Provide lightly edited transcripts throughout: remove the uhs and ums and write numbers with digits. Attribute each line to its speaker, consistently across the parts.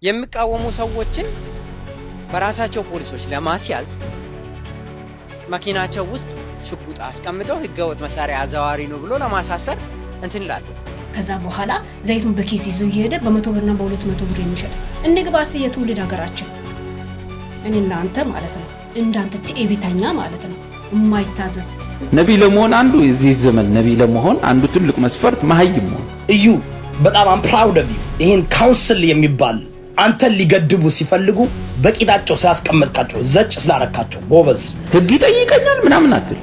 Speaker 1: የሚቃወሙ ሰዎችን በራሳቸው ፖሊሶች ለማስያዝ መኪናቸው ውስጥ ሽጉጥ አስቀምጠው ህገወጥ መሳሪያ አዘዋሪ ነው ብሎ ለማሳሰር እንትን ይላሉ።
Speaker 2: ከዛ በኋላ ዘይቱን በኬስ ይዞ እየሄደ በ100 ብርና በ200 ብር የሚሸጥ እንግባ እስቲ የትውልድ ሀገራችን እኔና አንተ ማለት ነው እንዳንተ ትዕቢተኛ ማለት ነው የማይታዘዝ
Speaker 3: ነብይ ለመሆን አንዱ እዚህ ዘመን ነብይ ለመሆን አንዱ ትልቅ መስፈርት መሀይም ነው።
Speaker 4: እዩ በጣም አም ፕራውድ ኦፍ ዩ ይሄን ካውንስል የሚባል አንተን ሊገድቡ ሲፈልጉ በቂጣቸው ስላስቀመጥካቸው ዘጭ ስላረካቸው ጎበዝ
Speaker 3: ህግ ይጠይቀኛል ምናምን አትል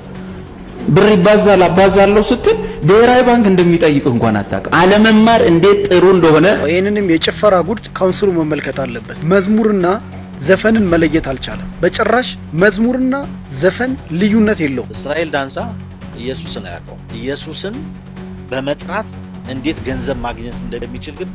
Speaker 3: ብር ይባዛል አባዛለው ስትል ብሔራዊ ባንክ እንደሚጠይቅ እንኳን አታውቅም። አለመማር እንዴት ጥሩ እንደሆነ
Speaker 5: ይሄንንም የጭፈራ ጉድ ካውንስሉ መመልከት አለበት። መዝሙርና ዘፈንን መለየት አልቻለም። በጭራሽ መዝሙርና ዘፈን ልዩነት የለው።
Speaker 6: እስራኤል ዳንሳ ኢየሱስን ያውቀው ኢየሱስን በመጥራት እንዴት ገንዘብ ማግኘት እንደሚችል ግን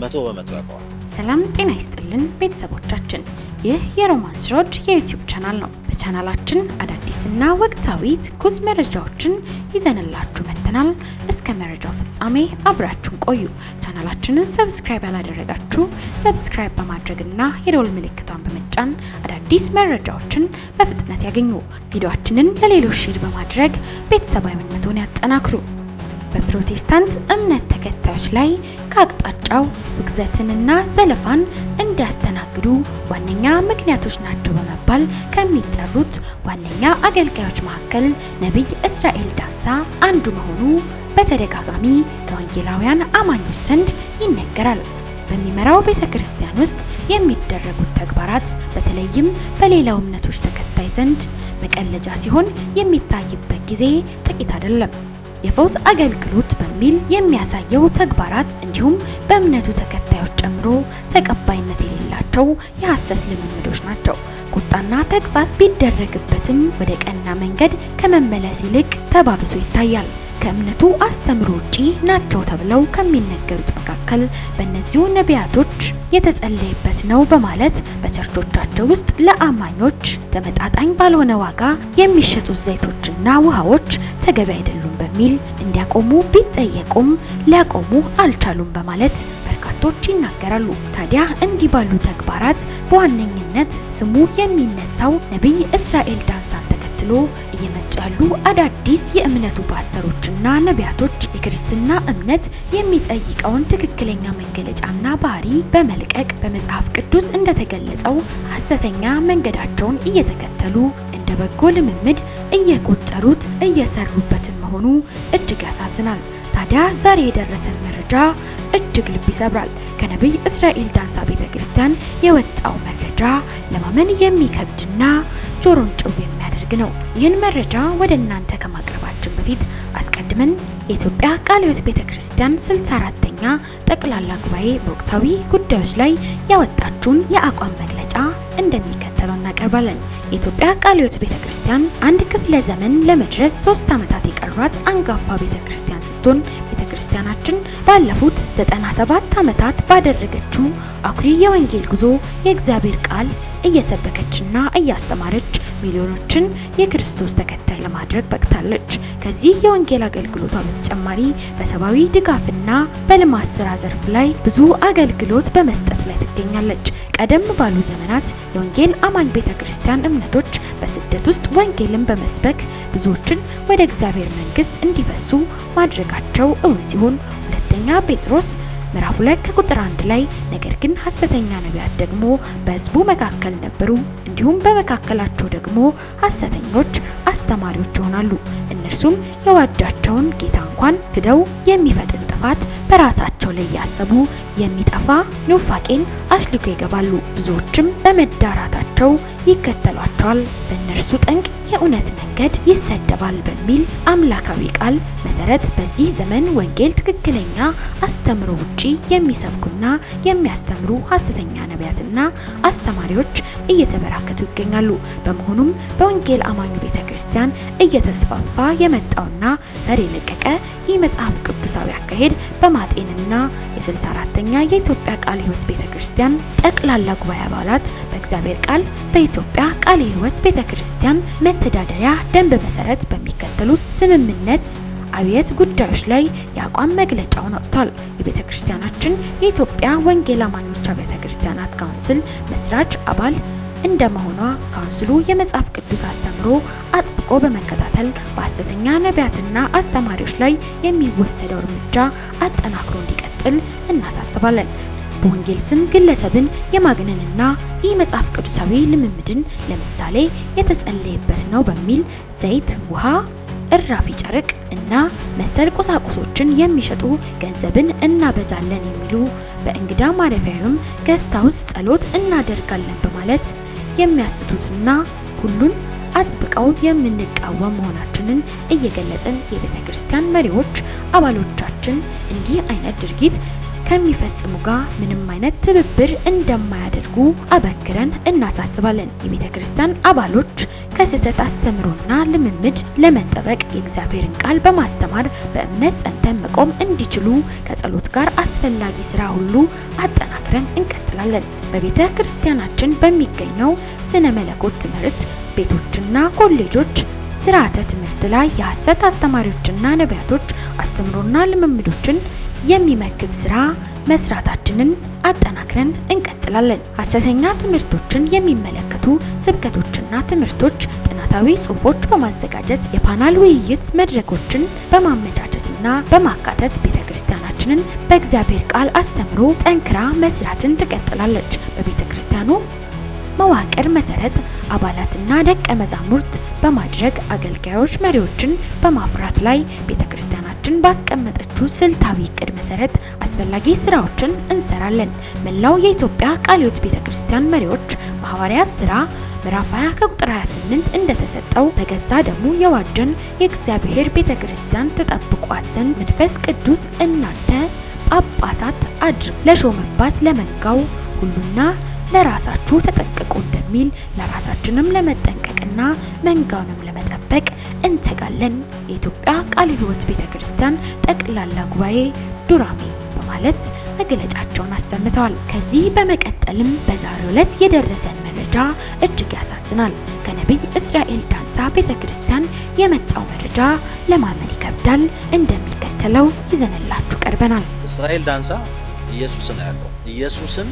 Speaker 6: 100% ያውቀዋል።
Speaker 7: ሰላም ጤና ይስጥልን ቤተሰቦቻችን፣ ይህ የሮማንስ ሮድ የዩቲዩብ ቻናል ነው። በቻናላችን አዳዲስና ወቅታዊ ትኩስ መረጃዎችን ይዘንላችሁ መጥተናል። እስከ መረጃው ፍጻሜ አብራችሁን ቆዩ። ቻናላችንን ሰብስክራይብ ያላደረጋችሁ ሰብስክራይብ በማድረግና የደወል ምልክቷን በመጫን አዳዲስ መረጃዎችን በፍጥነት ያገኙ። ቪዲዮአችንን ለሌሎች ሼር በማድረግ ቤተሰባዊነቱን ያጠናክሩ። በፕሮቴስታንት እምነት ተከታዮች ላይ ከአቅጣጫው ውግዘትንና ዘለፋን እንዲያስተናግዱ ዋነኛ ምክንያቶች ናቸው በመባል ከሚጠሩት ዋነኛ አገልጋዮች መካከል ነብይ እስራኤል ዳንሳ አንዱ መሆኑ በተደጋጋሚ ከወንጌላውያን አማኞች ዘንድ ይነገራል። በሚመራው ቤተክርስቲያን ውስጥ የሚደረጉት ተግባራት በተለይም በሌላው እምነቶች ተከታይ ዘንድ መቀለጃ ሲሆን የሚታይበት ጊዜ ጥቂት አይደለም። የፈውስ አገልግሎት በሚል የሚያሳየው ተግባራት እንዲሁም በእምነቱ ተከታዮች ጨምሮ ተቀባይነት የሌላቸው የሐሰት ልምምዶች ናቸው። ቁጣና ተግሳጽ ቢደረግበትም ወደ ቀና መንገድ ከመመለስ ይልቅ ተባብሶ ይታያል። ከእምነቱ አስተምሮ ውጪ ናቸው ተብለው ከሚነገሩት መካከል በእነዚሁ ነቢያቶች የተጸለየበት ነው በማለት በቸርቾቻቸው ውስጥ ለአማኞች ተመጣጣኝ ባልሆነ ዋጋ የሚሸጡት ዘይቶችና ውሃዎች ተገቢ አይደሉም በሚል እንዲያቆሙ ቢጠየቁም ሊያቆሙ አልቻሉም በማለት በርካቶች ይናገራሉ። ታዲያ እንዲህ ባሉ ተግባራት በዋነኝነት ስሙ የሚነሳው ነብይ እስራኤል ዳንሳን ተከትሎ እየመጡ ያሉ አዳዲስ የእምነቱ ፓስተሮችና ነቢያቶች የክርስትና እምነት የሚጠይቀውን ትክክለኛ መገለጫና ባህሪ በመልቀቅ በመጽሐፍ ቅዱስ እንደተገለጸው ሐሰተኛ መንገዳቸውን እየተከተሉ እንደ በጎ ልምምድ እየቆጠሩት እየሰሩበትን መሆኑ እጅግ ያሳዝናል። ታዲያ ዛሬ የደረሰን መረጃ እጅግ ልብ ይሰብራል። ከነብይ እስራኤል ዳንሳ ቤተክርስቲያን የወጣው መረጃ ለማመን የሚከብድና ጆሮን ጭው የሚያደርግ ነው። ይህን መረጃ ወደ እናንተ ከማቅረባችን በፊት አስቀድመን የኢትዮጵያ ቃለ ሕይወት ቤተክርስቲያን 64ኛ ጠቅላላ ጉባኤ በወቅታዊ ጉዳዮች ላይ ያወጣችውን የአቋም መግለጫ እንደሚከተለው እናቀርባለን። የኢትዮጵያ ቃለ ሕይወት ቤተክርስቲያን አንድ ክፍለ ዘመን ለመድረስ 3 ዓመታት የቀሯት አንጋፋ ቤተክርስቲያን ስትሆን ቤተክርስቲያናችን ባለፉት 97 ዓመታት ባደረገችው አኩሪ የወንጌል ጉዞ የእግዚአብሔር ቃል እየሰበከችና እያስተማረች ሚሊዮኖችን የክርስቶስ ተከታይ ለማድረግ በቅታለች። ከዚህ የወንጌል አገልግሎቷ በተጨማሪ በሰብአዊ ድጋፍና በልማት ስራ ዘርፍ ላይ ብዙ አገልግሎት በመስጠት ላይ ትገኛለች። ቀደም ባሉ ዘመናት የወንጌል አማኝ ቤተክርስቲያን እምነቶች በስደት ውስጥ ወንጌልን በመስበክ ብዙዎችን ወደ እግዚአብሔር መንግስት እንዲፈሱ ማድረጋቸው እውን ሲሆን ሁለተኛ ጴጥሮስ ምዕራፍ 2 ከቁጥር 1 ላይ ነገር ግን ሐሰተኛ ነቢያት ደግሞ በሕዝቡ መካከል ነበሩ፣ እንዲሁም በመካከላቸው ደግሞ ሐሰተኞች አስተማሪዎች ይሆናሉ። እነርሱም የዋጃቸውን ጌታ እንኳን ክደው የሚፈጥን ጥፋት በራሳቸው ላይ ያሰቡ የሚጠፋ ኑፋቄን አሽልኮ ይገባሉ። ብዙዎችም በመዳራታቸው ይከተሏቸዋል። በእነርሱ ጠንቅ የእውነት መንገድ ይሰደባል በሚል አምላካዊ ቃል መሰረት በዚህ ዘመን ወንጌል ትክክለኛ አስተምሮ ውጪ የሚሰብኩና የሚያስተምሩ ሐሰተኛ ነቢያትና አስተማሪዎች እየተበራከቱ ይገኛሉ። በመሆኑም በወንጌል አማኙ ቤተክርስቲያን እየተስፋፋ የመጣውና ፈር የለቀቀ የመጽሐፍ ቅዱሳዊ አካሄድ በማጤንና የ64ኛ የኢትዮጵያ ቃለ ሕይወት ቤተክርስቲያን ጠቅላላ ጉባኤ አባላት በእግዚአብሔር ቃል በኢትዮጵያ ቃለ ሕይወት ቤተክርስቲያን መተዳደሪያ ደንብ መሰረት በሚከተሉት ስምምነት አብያተ ጉዳዮች ላይ የአቋም መግለጫውን አውጥቷል። የቤተ ክርስቲያናችን የኢትዮጵያ ወንጌል አማኞች አብያተ ክርስቲያናት ካውንስል መስራች አባል እንደመሆኗ ካውንስሉ የመጽሐፍ ቅዱስ አስተምሮ አጥብቆ በመከታተል በሐሰተኛ ነቢያትና አስተማሪዎች ላይ የሚወሰደው እርምጃ አጠናክሮ እንዲቀጥል እናሳስባለን። በወንጌል ስም ግለሰብን የማግነንና መጽሐፍ ቅዱሳዊ ልምምድን ለምሳሌ የተጸለየበት ነው በሚል ዘይት፣ ውሃ፣ እራፊ ጨርቅ እና መሰል ቁሳቁሶችን የሚሸጡ ገንዘብን እናበዛለን የሚሉ በእንግዳ ማረፊያውም ገስት ሃውስ ጸሎት እናደርጋለን በማለት የሚያስቱትና ሁሉን አጥብቀው የምንቃወም መሆናችንን እየገለጽን የቤተ ክርስቲያን መሪዎች አባሎቻችን እንዲህ አይነት ድርጊት ከሚፈጽሙ ጋር ምንም አይነት ትብብር እንደማያደርጉ አበክረን እናሳስባለን። የቤተ ክርስቲያን አባሎች ከስህተት አስተምሮና ልምምድ ለመጠበቅ የእግዚአብሔርን ቃል በማስተማር በእምነት ጸንተን መቆም እንዲችሉ ከጸሎት ጋር አስፈላጊ ስራ ሁሉ አጠናክረን እንቀጥላለን። በቤተ ክርስቲያናችን በሚገኘው ስነ መለኮት ትምህርት ቤቶችና ኮሌጆች ስርዓተ ትምህርት ላይ የሐሰት አስተማሪዎችና ነቢያቶች አስተምሮና ልምምዶችን የሚመክት ስራ መስራታችንን አጠናክረን እንቀጥላለን። ሐሰተኛ ትምህርቶችን የሚመለከቱ ስብከቶችና ትምህርቶች ጥናታዊ ጽሑፎች በማዘጋጀት የፓናል ውይይት መድረኮችን በማመቻቸትና በማካተት ቤተክርስቲያናችንን በእግዚአብሔር ቃል አስተምሮ ጠንክራ መስራትን ትቀጥላለች። በቤተክርስቲያኑ መዋቅር መሰረት አባላትና ደቀ መዛሙርት በማድረግ አገልጋዮች መሪዎችን በማፍራት ላይ ቤተክርስቲያናችን ባስቀመጠችው ስልታዊ ዕቅድ መሰረት አስፈላጊ ስራዎችን እንሰራለን። መላው የኢትዮጵያ ቃለ ሕይወት ቤተክርስቲያን መሪዎች በሐዋርያት ሥራ ምዕራፍ 20 ከቁጥር 28 እንደተሰጠው በገዛ ደሙ የዋጀን የእግዚአብሔር ቤተክርስቲያን ተጠብቋት ዘንድ መንፈስ ቅዱስ እናንተ ጳጳሳት አድርጎ ለሾመባት ለመንጋው ሁሉና ለራሳችሁ ተጠንቀቁ እንደሚል ለራሳችንም ለመጠንቀቅና መንጋውንም ለመጠበቅ እንተጋለን። የኢትዮጵያ ቃለ ሕይወት ቤተክርስቲያን ጠቅላላ ጉባኤ ዱራሜ በማለት መግለጫቸውን አሰምተዋል። ከዚህ በመቀጠልም በዛሬው ዕለት የደረሰን መረጃ እጅግ ያሳዝናል። ከነቢይ እስራኤል ዳንሳ ቤተክርስቲያን የመጣው መረጃ ለማመን ይከብዳል። እንደሚከተለው ይዘንላችሁ ቀርበናል።
Speaker 6: እስራኤል ዳንሳ ኢየሱስን ያለው ኢየሱስን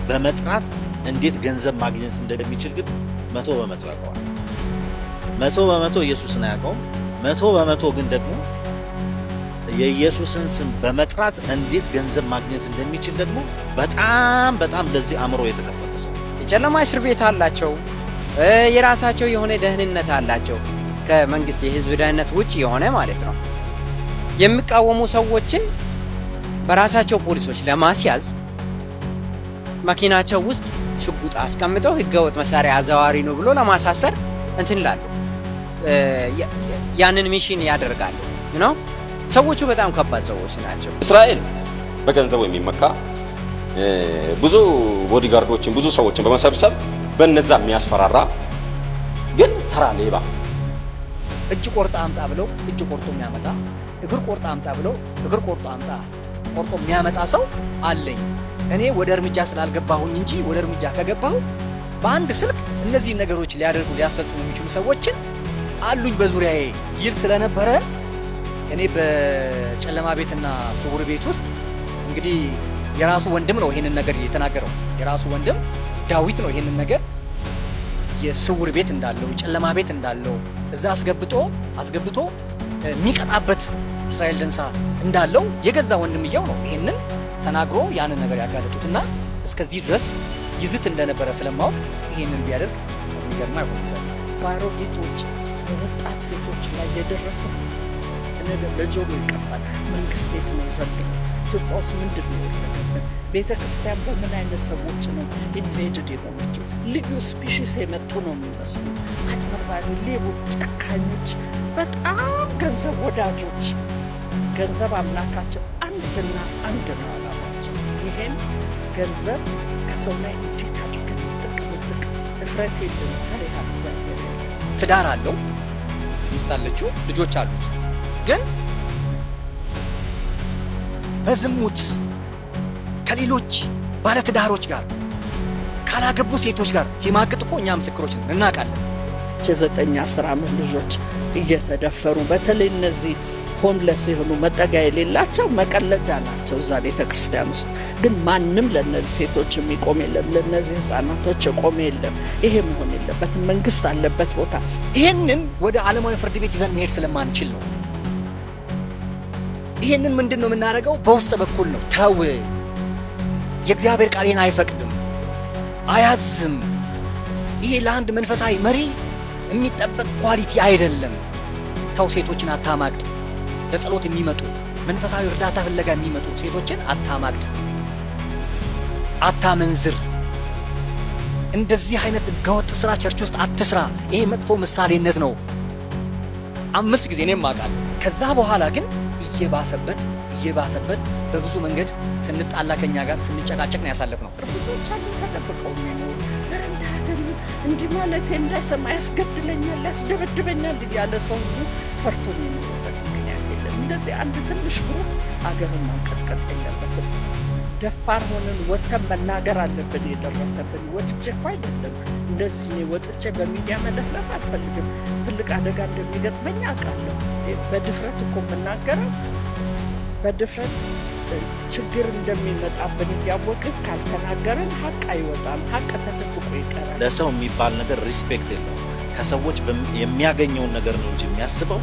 Speaker 6: በመጥራት እንዴት ገንዘብ ማግኘት እንደሚችል ግን 100% ያውቀዋል። 100% ኢየሱስን አያውቀውም። 100% ግን ደግሞ የኢየሱስን ስም በመጥራት እንዴት ገንዘብ ማግኘት እንደሚችል ደግሞ በጣም ለዚህ አእምሮ የተከፈተ ሰው።
Speaker 1: የጨለማ እስር ቤት አላቸው። የራሳቸው የሆነ ደህንነት አላቸው። ከመንግስት የህዝብ ደህንነት ውጪ የሆነ ማለት ነው። የሚቃወሙ ሰዎችን በራሳቸው ፖሊሶች ለማስያዝ መኪናቸው ውስጥ ሽጉጥ አስቀምጠው ህገወጥ መሳሪያ አዘዋሪ ነው ብሎ ለማሳሰር እንትን ይላሉ። ያንን ሚሽን ያደርጋሉ ነው። ሰዎቹ በጣም ከባድ ሰዎች ናቸው።
Speaker 8: እስራኤል በገንዘቡ የሚመካ ብዙ ቦዲጋርዶችን ብዙ ሰዎችን በመሰብሰብ በነዛ የሚያስፈራራ ግን ተራ ሌባ
Speaker 9: እጅ ቆርጣ አምጣ ብለው እጅ ቆርጦ የሚያመጣ እግር ቆርጣ አምጣ ብለው እግር ቆርጦ የሚያመጣ ሰው አለኝ። እኔ ወደ እርምጃ ስላልገባሁኝ እንጂ ወደ እርምጃ ከገባሁ በአንድ ስልክ እነዚህ ነገሮች ሊያደርጉ ሊያስፈጽሙ የሚችሉ ሰዎችን አሉኝ በዙሪያዬ ይል ስለነበረ እኔ በጨለማ ቤትና ስውር ቤት ውስጥ እንግዲህ የራሱ ወንድም ነው ይሄንን ነገር የተናገረው። የራሱ ወንድም ዳዊት ነው ይሄንን ነገር የስውር ቤት እንዳለው ጨለማ ቤት እንዳለው እዛ አስገብቶ የሚቀጣበት እስራኤል ዳንሳ እንዳለው የገዛ ወንድምየው ነው ይሄንን ተናግሮ ያንን ነገር ያጋለጡትና እስከዚህ ድረስ ይዝት እንደነበረ ስለማወቅ ይሄንን ቢያደርግ የሚገርም አይሆንም።
Speaker 10: ባሮጌቶች በወጣት ሴቶች ላይ የደረሰ ነገር ለጆሮ ይቀፋል። መንግስት የት ነው ዘንድ ኢትዮጵያ ውስጥ ምንድን ነው ያደረገበት? ቤተ ክርስቲያን በምን አይነት ሰዎች ነው ኢንቬድድ የሆነችው? ልዩ ስፒሺስ የመጡ ነው የሚመስሉ አጭበርባሪ፣ ሌቦች፣ ጨካኞች፣ በጣም ገንዘብ ወዳጆች። ገንዘብ አምላካቸው አንድና አንድ ነው አላማቸው። ይሄም ገንዘብ ከሰው ላይ እንዴት አድርገን ጥቅም እፍረት የለም ፈሪሃ እግዚአብሔር።
Speaker 9: ትዳር አለው፣ ሚስት አለችው፣ ልጆች አሉት። ግን በዝሙት ከሌሎች ባለትዳሮች ጋር ካላገቡ ሴቶች ጋር ሲማግጥ እኮ እኛ ምስክሮች ነን፣ እናውቃለን።
Speaker 10: 9-10 ዓመት ልጆች እየተደፈሩ በተለይ እነዚህ ሆምለስ የሆኑ መጠጊያ የሌላቸው መቀለጃ ናቸው እዛ ቤተ ክርስቲያን ውስጥ። ግን ማንም ለነዚህ ሴቶች የሚቆም የለም፣ ለነዚህ ህፃናቶች የቆመ የለም። ይሄ መሆን የለበትም። መንግስት አለበት ቦታ።
Speaker 9: ይሄንን ወደ ዓለማዊ ፍርድ ቤት ይዘን መሄድ ስለማንችል ነው። ይሄንን ምንድነው የምናደርገው? በውስጥ በኩል ነው። ተው፣ የእግዚአብሔር ቃል ይሄን አይፈቅድም፣ አያዝም። ይሄ ለአንድ መንፈሳዊ መሪ የሚጠበቅ ኳሊቲ አይደለም። ተው፣ ሴቶችን አታማቅጥ። ለጸሎት የሚመጡ መንፈሳዊ እርዳታ ፍለጋ የሚመጡ ሴቶችን አታማቅጥ፣ አታመንዝር። እንደዚህ አይነት ህገወጥ ስራ ቸርች ውስጥ አትስራ። ይሄ መጥፎ ምሳሌነት ነው። 5 ጊዜ እኔም አውቃለሁ። ከዛ በኋላ ግን እየባሰበት በብዙ መንገድ ስንጣላ ከኛ ጋር ስንጨቃጨቅ ነው ያሳለፍነው።
Speaker 10: ብዙዎች አሉ ተደብቀው የሚኖሩ እንዲህ ማለት እንዳይሰማ ያስገድለኛል፣ ያስደበድበኛል እያለ ሰው ፈርቶ የሚኖርበት ምክንያት የለም። እንደዚህ አንድ ትንሽ ግሩፕ አገርን ማንቀጥቀጥ የለበትም። ደፋር ሆነን ወጥተን መናገር አለብን። የደረሰብን ወጥቼ እኮ አይደለም እንደዚህ እኔ ወጥቼ በሚዲያ መለፍለፍ አልፈልግም። ትልቅ አደጋ እንደሚገጥመኝ አውቃለሁ። በድፍረት እኮ የምናገረው በድፍረት ችግር እንደሚመጣብን እያወቅን ካልተናገርን ሀቅ አይወጣም። ሀቅ ተደብቆ ይቀራል።
Speaker 6: ለሰው የሚባል ነገር ሪስፔክት የለውም። ከሰዎች የሚያገኘውን ነገር ነው እንጂ የሚያስበው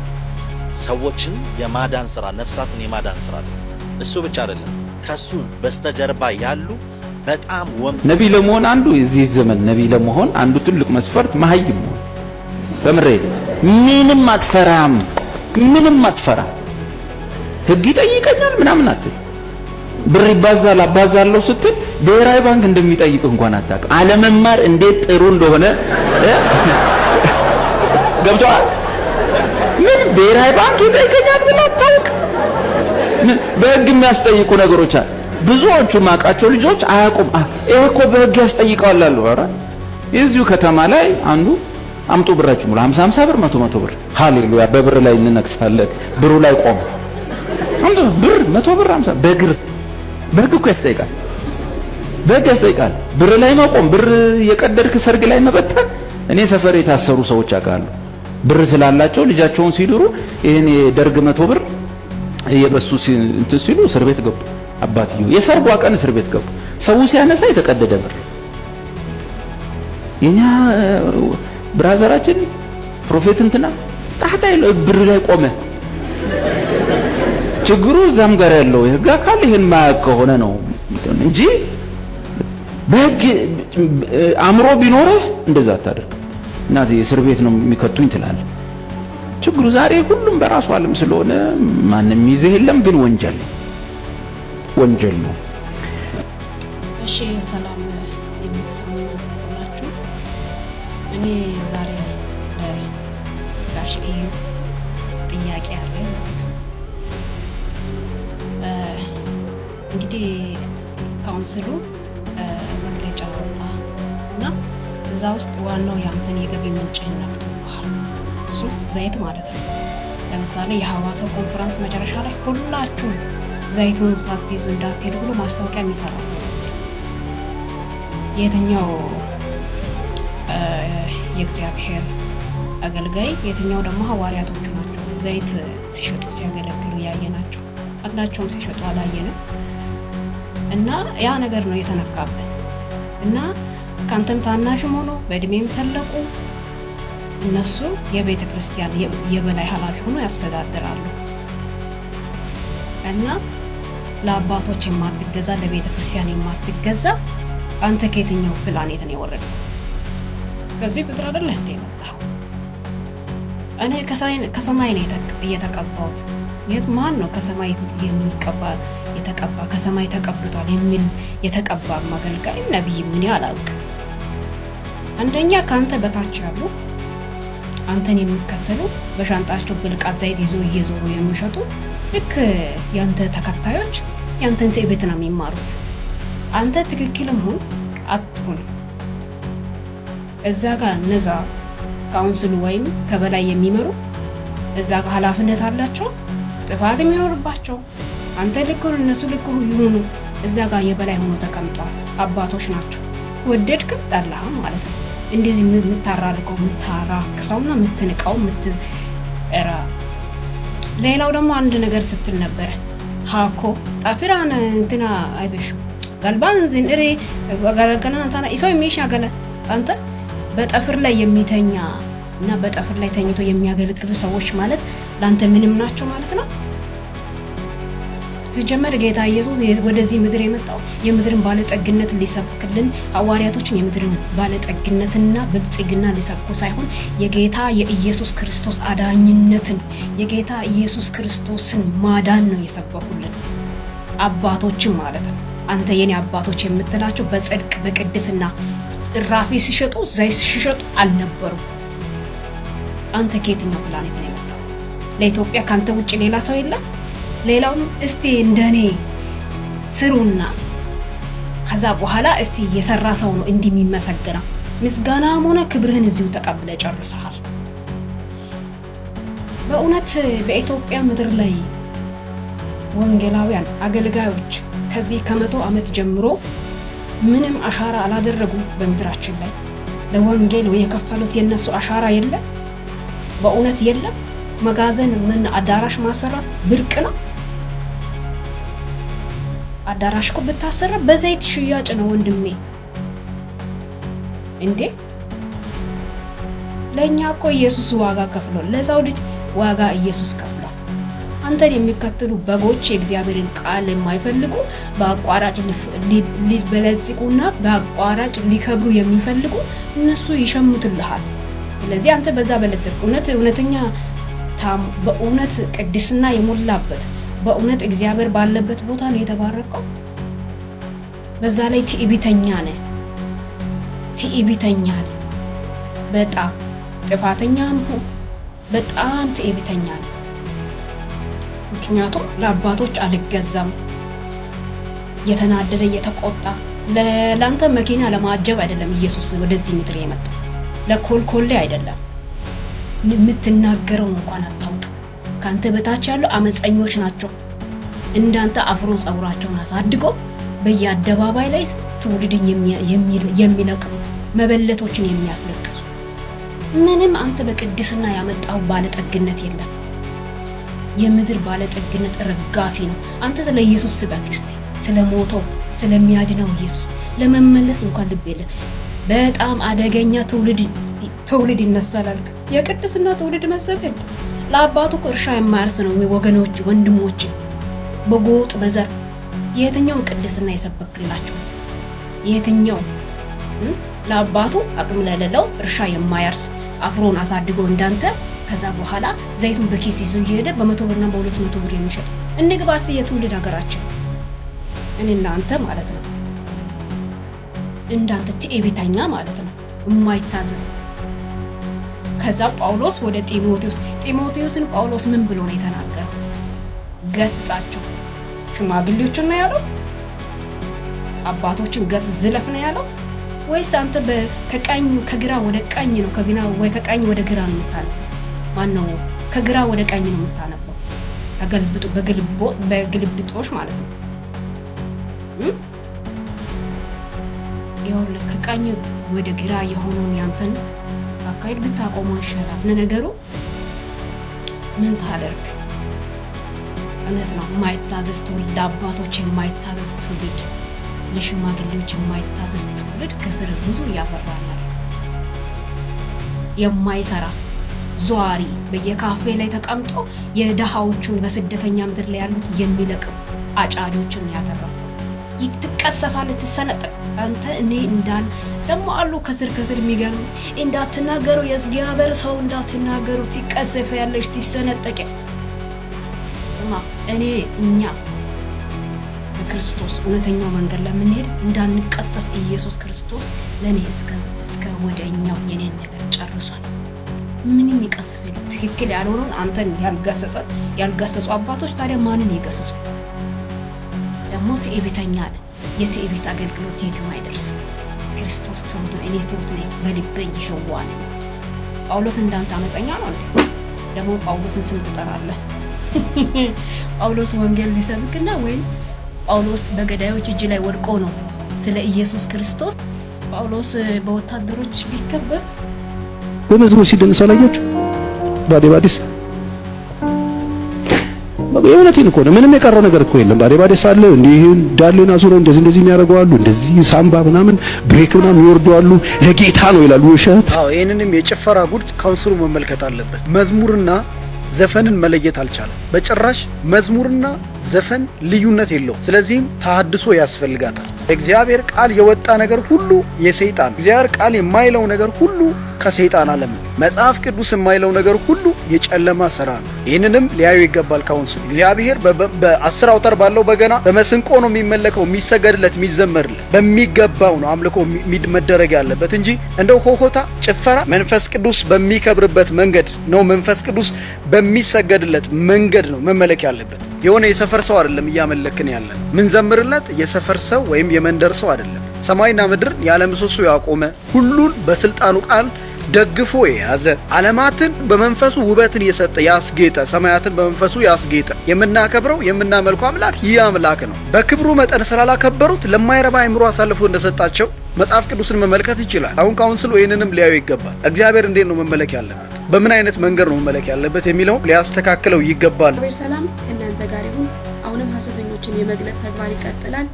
Speaker 6: ሰዎችን የማዳን ስራ፣ ነፍሳትን የማዳን ስራ አይደለም። እሱ ብቻ አይደለም፣ ከሱ በስተጀርባ ያሉ በጣም
Speaker 3: ነብይ ለመሆን አንዱ የዚህ ዘመን ነብይ ለመሆን አንዱ ትልቅ መስፈርት መሀይም ነው። በምሬ ምንም አትፈራም፣ ምንም አትፈራም። ህግ ይጠይቀኛል ምናምን አትል። ብር ይባዛል አባዛለሁ ስትል ብሔራዊ ባንክ እንደሚጠይቅ እንኳን አታውቅም። አለመማር እንዴት ጥሩ እንደሆነ ገብቶሃል? ምን ብሔራዊ ባንክ ይጠይቀኛል ብለህ አታውቅም። በህግ የሚያስጠይቁ ነገሮች አሉ። ብዙዎቹ ማቃቸው ልጆች አያውቁም። ይሄ እኮ በህግ ያስጠይቀዋል አሉ። ኧረ የዚሁ ከተማ ላይ አንዱ አምጡ ብራችሁ ሙሉ 50 ብር 100 ብር ሃሌሉያ፣ በብር ላይ እንነክሳለን። ብሩ ላይ ቆም አንዱ ብር 100 ብር 50 በህግ እኮ ያስጠይቃል። በህግ ያስጠይቃል። ብር ላይ መቆም፣ ብር የቀደድክ ሰርግ ላይ መበተን። እኔ ሰፈር የታሰሩ ሰዎች አውቃለሁ። ብር ስላላቸው ልጃቸውን ሲድሩ ይሄን የደርግ 100 ብር የበሱ እንትን ሲሉ እስር ቤት ገቡ። አባትየው የሰርጓ ቀን እስር ቤት ገቡ። ሰው ሲያነሳ የተቀደደ ብር። የኛ ብራዘራችን ፕሮፌት እንትና ታህታይ ብር ላይ ቆመ። ችግሩ እዛም ጋር ያለው የህግ አካል ይሄን ማያውቅ ከሆነ ነው እንጂ በህግ አምሮ ቢኖርህ እንደዛ አታደርግ። እናቴ እስር ቤት ነው የሚከቱኝ ትላለህ። ችግሩ ዛሬ ሁሉም በራሱ ዓለም ስለሆነ ማንም ይዘህ የለም፣ ግን ወንጀል ነው።
Speaker 2: እሺ ሰላም የምትሰሙ ናችሁ። እኔ ዛሬ ለጋሽ እዩ ጥያቄ አለኝ ማለት ነው። እንግዲህ ካውንስሉ መግለጫ ወጣ እና እዛ ውስጥ ዋናው ያንተን የገቢ ምንጭ ነክቶብሃል። እሱ ዘይት ማለት ነው። ለምሳሌ የሐዋሳው ኮንፈረንስ መጨረሻ ላይ ሁላችሁም ዘይቱን ሳትይዙ እንዳትሄዱ ብሎ ማስታወቂያ የሚሰራ ሰው የትኛው የእግዚአብሔር አገልጋይ የትኛው ደግሞ ሐዋርያቶቹ ናቸው ዘይት ሲሸጡ ሲያገለግሉ ያየናቸው? አላቸውም ሲሸጡ አላየንም። እና ያ ነገር ነው የተነካብን እና ካንተም ታናሽም ሆኖ በእድሜም ተለቁ እነሱ የቤተ ክርስቲያን የበላይ ኃላፊ ሆኖ ያስተዳድራሉ እና ለአባቶች የማትገዛ ለቤተ ክርስቲያን የማትገዛ አንተ ከየትኛው ፕላኔት ነው የወረደው? ከዚህ ምድር አይደለ እንዴ የመጣው? እኔ ከሰማይ ነው የተቀባሁት። የት ማን ነው ከሰማይ የተቀባ ከሰማይ ተቀብቷል የሚል የተቀባ ማገልጋይ ነብይ ምን አላውቅም። አንደኛ ካንተ በታች ያሉ አንተን የሚከተሉ በሻንጣቸው ብልቃት ዘይት ይዞ እየዞሩ የሚሸጡ ልክ ያንተ ተከታዮች ያንተን ትዕቢት ነው የሚማሩት። አንተ ትክክልም ሁን አትሁን እዛ ጋር እነዛ ካውንስሉ ወይም ከበላይ የሚመሩ እዛ ጋር ኃላፊነት አላቸው። ጥፋት የሚኖርባቸው አንተ ልክ ሁን እነሱ ልክ ይሁኑ። እዛ ጋር የበላይ ሆኖ ተቀምጧል። አባቶች ናቸው። ወደድክም ጠላህም ማለት ነው። እንደዚህ የምታራልቀው የምታራክሰውና የምትንቀው ሌላው ደግሞ አንድ ነገር ስትል ነበረ ሃኮ ጣፊራን እንትና አይበሹ ጋልባን ዝንሪ ጋልጋልና ታና ኢሶ የሚሻ ገለ አንተ በጠፍር ላይ የሚተኛ እና በጠፍር ላይ ተኝቶ የሚያገለግሉ ሰዎች ማለት ላንተ ምንም ናቸው ማለት ነው። ሲጀመር ጌታ ኢየሱስ ወደዚህ ምድር የመጣው የምድርን ባለጠግነት ሊሰብክልን ሐዋርያቶችን የምድርን ባለጠግነትና ብልጽግና ሊሰብኩ ሳይሆን የጌታ የኢየሱስ ክርስቶስ አዳኝነትን የጌታ ኢየሱስ ክርስቶስን ማዳን ነው የሰበኩልን አባቶችን ማለት ነው። አንተ የኔ አባቶች የምትላቸው በጽድቅ በቅድስና ራፊ ሲሸጡ ዘይት ሲሸጡ አልነበሩ። አንተ ከየትኛው ፕላኔት ነው የመጣው? ለኢትዮጵያ ካንተ ውጪ ሌላ ሰው የለም? ሌላውም እስቲ እንደኔ ስሩና ከዛ በኋላ እስቲ የሰራ ሰው ነው እንደሚመሰገነው ምስጋናም ሆነ ክብርህን እዚሁ ተቀብለ ጨርሰሃል። በእውነት በኢትዮጵያ ምድር ላይ ወንጌላውያን አገልጋዮች ከዚህ ከ100 ዓመት ጀምሮ ምንም አሻራ አላደረጉም በምድራችን ላይ ለወንጌል የከፈሉት የነሱ አሻራ የለም። በእውነት የለም። መጋዘን ምን አዳራሽ ማሰራት ብርቅ ነው? አዳራሽ እኮ ብታሰራ በዘይት ሽያጭ ነው ወንድሜ እንዴ። ለኛ እኮ ኢየሱስ ዋጋ ከፍሏል። ለዛው ልጅ ዋጋ ኢየሱስ ከፍሏል። አንተን የሚከተሉ በጎች የእግዚአብሔርን ቃል የማይፈልጉ በአቋራጭ ሊበለጽጉና በአቋራጭ ሊከብሩ የሚፈልጉ እነሱ ይሸሙትልሃል። ስለዚህ አንተ በዛ በለጥቅ እውነተኛ በእውነት ቅድስና የሞላበት በእውነት እግዚአብሔር ባለበት ቦታ ነው የተባረከው። በዛ ላይ ትዕቢተኛ ነህ። በጣም ጥፋተኛም በጣም ትዕቢተኛ ነህ። ምክንያቱም ለአባቶች አልገዛም የተናደደ የተቆጣ ለላንተ መኪና ለማጀብ አይደለም ኢየሱስ ወደዚህ ምድር የመጣው ለኮልኮሌ አይደለም። የምትናገረው እንኳን አታውቅም። ካንተ በታች ያሉ አመፀኞች ናቸው። እንዳንተ አፍሮ ጸጉራቸውን አሳድጎ በየአደባባይ ላይ ትውልድን የሚለቅሙ መበለቶችን የሚያስለቅሱ ምንም አንተ በቅድስና ያመጣው ባለጠግነት የለም። የምድር ባለጠግነት ረጋፊ ነው። አንተ ስለ ኢየሱስ ስበክ እስቲ፣ ስለ ሞተው ስለሚያድነው ኢየሱስ ለመመለስ እንኳን ልብ የለም። በጣም አደገኛ ትውልድ ይነሳላል። የቅድስና ትውልድ መሰበክ ለአባቱ እርሻ የማያርስ ነው ወገኖች ወንድሞች በጎጥ በዘር የትኛው ቅድስና የሰበክላቸው? የትኛው ለአባቱ አቅም ለሌለው እርሻ የማያርስ አፍሮን አሳድጎ እንዳንተ ከዛ በኋላ ዘይቱን በኪስ ይዞ እየሄደ በ100 ብርና በ200 ብር የሚሸጥ እንግባ እስቲ የትውልድ ሀገራችን እኔና አንተ ማለት ነው። እንዳንተ ትዕቢተኛ ማለት ነው የማይታዘዝ። ከዛ ጳውሎስ ወደ ጢሞቴዎስን ጳውሎስ ምን ብሎ ነው የተናገረው? ገስጻቸው ሽማግሌዎችን ነው ያለው? አባቶችን ገስ ዝለፍ ነው ያለው? ወይስ አንተ ከቀኝ ከግራ ወደ ቀኝ ነው ከቀኝ ወደ ግራ ነው የምታነበው? ማነው ከግራ ወደ ቀኝ ነው የምታነበው? ተገልብጡ በግልብጦሽ ማለት ነው። ይኸውልህ ከቀኝ ወደ ግራ የሆነውን ያንተን አካሄድ ብታቆመው ይሻላል። ለነገሩ ምን ታደርግ? እውነት ነው የማይታዘዝ ትውልድ፣ አባቶች የማይታዘዝ ትውልድ፣ ለሽማግሌዎች የማይታዘዝ ትውልድ ከስር ብዙ ያፈራል። የማይሰራ ዟሪ በየካፌ ላይ ተቀምጦ የደሃዎቹን በስደተኛ ምድር ላይ ያሉት የሚለቅም አጫጆችን ያተረፈ ይትቀሰፋለህ፣ ትሰነጠቅ። አንተ እኔ እንዳል ደግሞ አሉ ከስር የሚገርም እንዳትናገሩ የእግዚአብሔር ሰው እንዳትናገሩ ትቀሰፈ ያለሽ ትሰነጠቀ። እኛ በክርስቶስ እውነተኛው መንገድ ለምንሄድ እንዳንቀሰፍ ኢየሱስ ክርስቶስ ለኔ እስከ ወደኛው የኔን ነገር ጨርሷል። ምንም ይቀስፍ የለም። ትክክል ያልሆነውን አንተን ያልገሰጹ አባቶች ታዲያ ማንን ይገሰጹ? ደግሞ ትዕቢተኛ ነህ። የትዕቢት አገልግሎት የትም አይደርስም። ክርስቶስ ትሁት ነው፣ እኔ ትሁት ነኝ፣ በልቤ የዋህ ነኝ። ጳውሎስ እንዳንተ አመፀኛ ነው እንዴ? ደግሞ ጳውሎስን ስም ትጠራለህ? ጳውሎስ ወንጌል ሊሰብክና ወይም ጳውሎስ በገዳዮች እጅ ላይ ወድቆ ነው ስለ ኢየሱስ ክርስቶስ? ጳውሎስ በወታደሮች ቢከበብ
Speaker 5: በመዝሙር ሲደንስ አላያችሁ? ባዲስ የእውነቴን እኮ ነው። ምንም የቀረው ነገር እኮ የለም። ባዴ ሳለ እንዲህ ዳሌና ዙሮ እንደዚህ የሚያደርጉ አሉ። እንደዚህ ሳምባ ምናምን ብሬክ ምናምን ይወርዱ አሉ። ለጌታ ነው ይላሉ። ውሸት።
Speaker 11: ይሄንንም የጭፈራ ጉድ ካውንስሉ መመልከት አለበት። መዝሙርና ዘፈንን መለየት አልቻለም በጭራሽ። መዝሙርና ዘፈን ልዩነት የለውም። ስለዚህም ተሐድሶ ያስፈልጋታል። እግዚአብሔር ቃል የወጣ ነገር ሁሉ የሰይጣን፣ እግዚአብሔር ቃል የማይለው ነገር ሁሉ ከሰይጣን ዓለም፣ መጽሐፍ ቅዱስ የማይለው ነገር ሁሉ የጨለማ ሥራ ነው። ይህንንም ሊያዩ ይገባል ካውንስሉ። እግዚአብሔር በ10 አውታር ባለው በገና በመስንቆ ነው የሚመለከው፣ የሚሰገድለት፣ የሚዘመርለት በሚገባው ነው አምልኮ መደረግ ያለበት እንጂ እንደው ሆሆታ፣ ጭፈራ መንፈስ ቅዱስ በሚከብርበት መንገድ ነው፣ መንፈስ ቅዱስ በሚሰገድለት መንገድ ነው መመለክ ያለበት። የሆነ የሰፈር ሰው አይደለም እያመለክን ያለን። ምን ዘምርለት የሰፈር ሰው ወይም የመንደር ሰው አይደለም። ሰማይና ምድርን ያለ ምሰሶ ያቆመ፣ ሁሉን በስልጣኑ ቃል ደግፎ የያዘ፣ ዓለማትን በመንፈሱ ውበትን የሰጠ ያስጌጠ፣ ሰማያትን በመንፈሱ ያስጌጠ የምናከብረው የምናመልከው አምላክ ይህ አምላክ ነው። በክብሩ መጠን ስላላከበሩት ለማይረባ አእምሮ አሳልፎ እንደሰጣቸው መጽሐፍ ቅዱስን መመልከት ይችላል። አሁን ካውንስሉ ይህንንም ሊያዩ ይገባል። እግዚአብሔር እንዴት ነው መመለክ ያለበት፣ በምን አይነት መንገድ ነው መመለክ ያለበት የሚለው ሊያስተካክለው ይገባል።
Speaker 12: እግዚአብሔር ሰላም ከእናንተ ጋር ይሁን። አሁንም ሐሰተኞችን የመግለጥ ተግባር ይቀጥላል።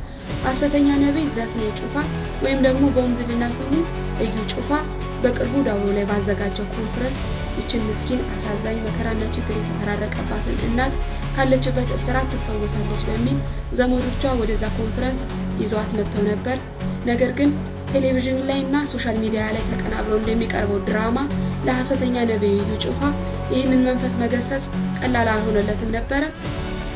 Speaker 12: ሐሰተኛ ነቢይ ዘፍኔ ጩፋ ወይም ደግሞ በወንጌልና ስሙ እዩ ጩፋ በቅርቡ ዳውሮ ላይ ባዘጋጀው ኮንፈረንስ ይችን ምስኪን አሳዛኝ መከራና ችግር የተፈራረቀባትን እናት ካለችበት እስራት ትፈወሳለች በሚል ዘመዶቿ ወደዛ ኮንፈረንስ ይዘዋት መጥተው ነበር። ነገር ግን ቴሌቪዥን ላይ እና ሶሻል ሚዲያ ላይ ተቀናብሮ እንደሚቀርበው ድራማ ለሐሰተኛ ነቢይ እዩ ጩፋ ይህንን መንፈስ መገሰጽ ቀላል አልሆነለትም ነበረ።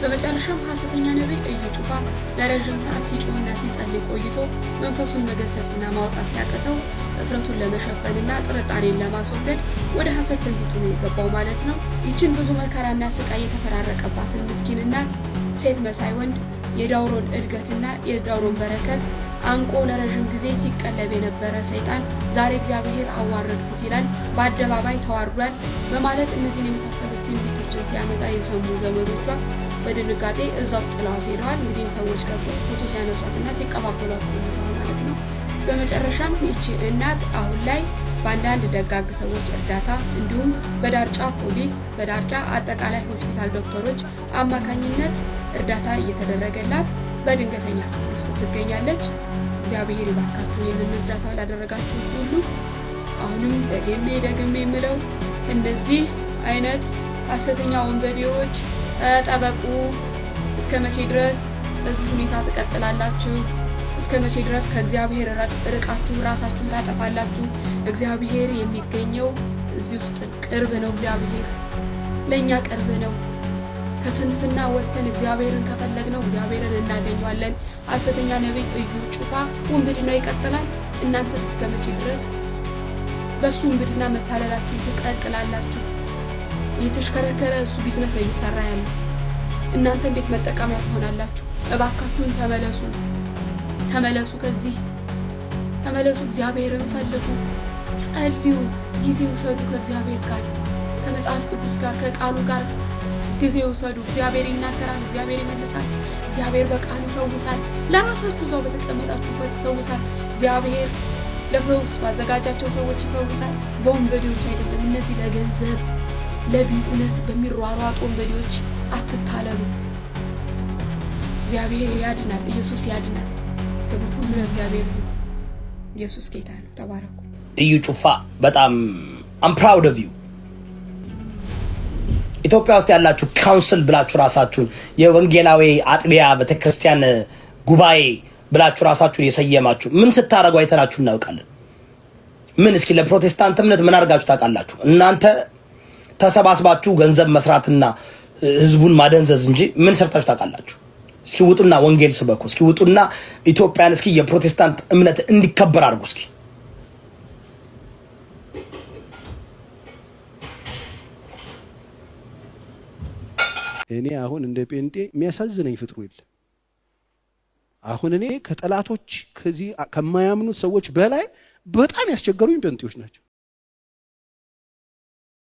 Speaker 12: በመጨረሻም ሐሰተኛ ነቢይ እዩ ጩፋ ለረጅም ሰዓት ሲጮህና ሲጸልይ ቆይቶ መንፈሱን መገሰጽና ማውጣት ሲያቅተው እፍረቱን ለመሸፈንና ጥርጣሬን ለማስወገድ ወደ ሐሰት ትንቢቱ ነው የገባው ማለት ነው። ይችን ብዙ መከራና ስቃይ የተፈራረቀባትን ምስኪን እናት ሴት መሳይ ወንድ የዳውሮን እድገትና የዳውሮን በረከት አንቆ ለረጅም ጊዜ ሲቀለብ የነበረ ሰይጣን ዛሬ እግዚአብሔር አዋረድኩት ይላል፣ በአደባባይ ተዋርዷል በማለት እነዚህን የመሳሰሉት ትንቢቶችን ሲያመጣ የሰሙ ዘመዶቿ በድንጋጤ እዛው ጥለዋት ሄደዋል። እንግዲህ ሰዎች ፎቶ ሲያነሷትና ሲቀባበሏት ማለት ነው። በመጨረሻም ይቺ እናት አሁን ላይ በአንዳንድ ደጋግ ሰዎች እርዳታ እንዲሁም በዳርጫ ፖሊስ፣ በዳርጫ አጠቃላይ ሆስፒታል ዶክተሮች አማካኝነት እርዳታ እየተደረገላት በድንገተኛ ክፍል ውስጥ ትገኛለች። እግዚአብሔር ይባርካችሁ ይህንን እርዳታ ላደረጋችሁ ሁሉ። አሁንም ደግሜ የምለው እነዚህ አይነት ሐሰተኛ ወንበዴዎች ተጠበቁ። እስከ መቼ ድረስ በዚህ ሁኔታ ትቀጥላላችሁ? እስከ መቼ ድረስ ከእግዚአብሔር ርቃችሁ ራሳችሁን ታጠፋላችሁ? እግዚአብሔር የሚገኘው እዚህ ውስጥ ቅርብ ነው። እግዚአብሔር ለኛ ቅርብ ነው። ከስንፍና ወጥተን እግዚአብሔርን ከፈለግነው እግዚአብሔርን እናገኘዋለን። ሐሰተኛ ነቢይ እዩ ጩፋ ውንብድና ይቀጥላል። እናንተስ እስከ መቼ ድረስ በሱ ውንብድና መታለላችሁ ትቀጥላላችሁ? እየተሽከረከረ እሱ ቢዝነስ ላይ እየሰራ ያለው እናንተ እንዴት መጠቀሚያ ትሆናላችሁ? እባካችሁን ተመለሱ፣ ከዚህ ተመለሱ። እግዚአብሔርን ፈልጉ፣ ጸልዩ፣ ጊዜ ውሰዱ። ከእግዚአብሔር ጋር ከመጽሐፍ ቅዱስ ጋር ከቃሉ ጋር ጊዜ ውሰዱ። እግዚአብሔር ይናገራል፣ እግዚአብሔር ይመልሳል፣ እግዚአብሔር በቃሉ ይፈውሳል። ለራሳችሁ እዛው በተቀመጣችሁበት ይፈውሳል። እግዚአብሔር ለፈውስ ባዘጋጃቸው ሰዎች ይፈውሳል። በወንበዴዎች አይደለም። እነዚህ ለገንዘብ ለቢዝነስ በሚሯሯጡ ወንበዴዎች አትታለሉ። እግዚአብሔር ያድናል። ኢየሱስ ያድናል። ክብር ሁሉ ለእግዚአብሔር ነው። ኢየሱስ ጌታ ነው። ተባረኩ።
Speaker 4: እዩ ጩፋ በጣም I'm proud of you። ኢትዮጵያ ውስጥ ያላችሁ ካውንስል ብላችሁ ራሳችሁን የወንጌላዊ አጥቢያ ቤተክርስቲያን ጉባኤ ብላችሁ ራሳችሁን የሰየማችሁ ምን ስታረጉ አይተናችሁ እናውቃለን? ምን እስኪ ለፕሮቴስታንት እምነት ምን አድርጋችሁ ታውቃላችሁ? እናንተ ተሰባስባችሁ ገንዘብ መስራትና ህዝቡን ማደንዘዝ እንጂ ምን ሰርታችሁ ታውቃላችሁ? እስኪ ውጡና ወንጌል ስበኩ። እስኪ ውጡና ኢትዮጵያን እስኪ የፕሮቴስታንት እምነት እንዲከበር አድርጉ። እስኪ
Speaker 5: እኔ አሁን እንደ ጴንጤ የሚያሳዝነኝ ፍጥሩ የለም። አሁን እኔ ከጠላቶች ከዚህ ከማያምኑት ሰዎች በላይ በጣም ያስቸገሩኝ ጴንጤዎች ናቸው።